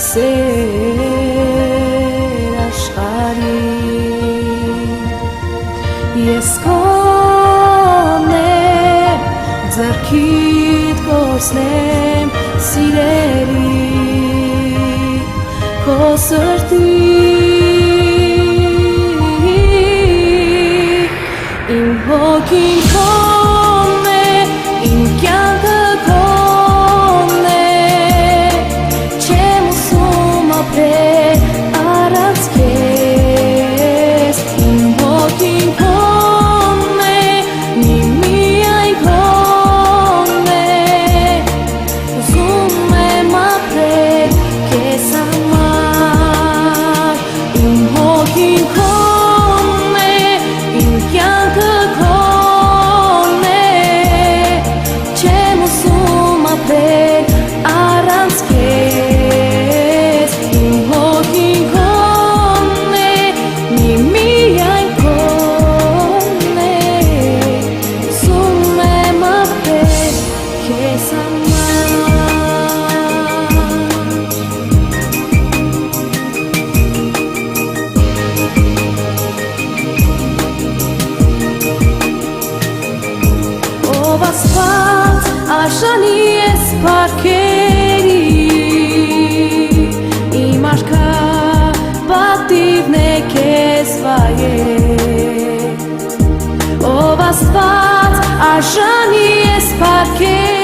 սեր աշխարհին ես կոնեմ ձեռքիդ կորսնեմ սիրելի քո սրտի իմ հոգին քոն է իմ կյանքը քոն է չեմ ուզում ապրել առանց քեզ իմ հոգին քոն է միայն քոն է ուզում եմ ապրել քեզ համար իմ հոգին քոն է իմ կյանքը քոն է չեմ ուզում ապրել առանց քեզ իմ հոգին քոն է միայն քոն է ուզում եմ ապրել քեզ համար ով ասված արժանի ես պարգևի իմ արքա պատիվն է քեզ վայել ով ասված արժանի ես պարգևի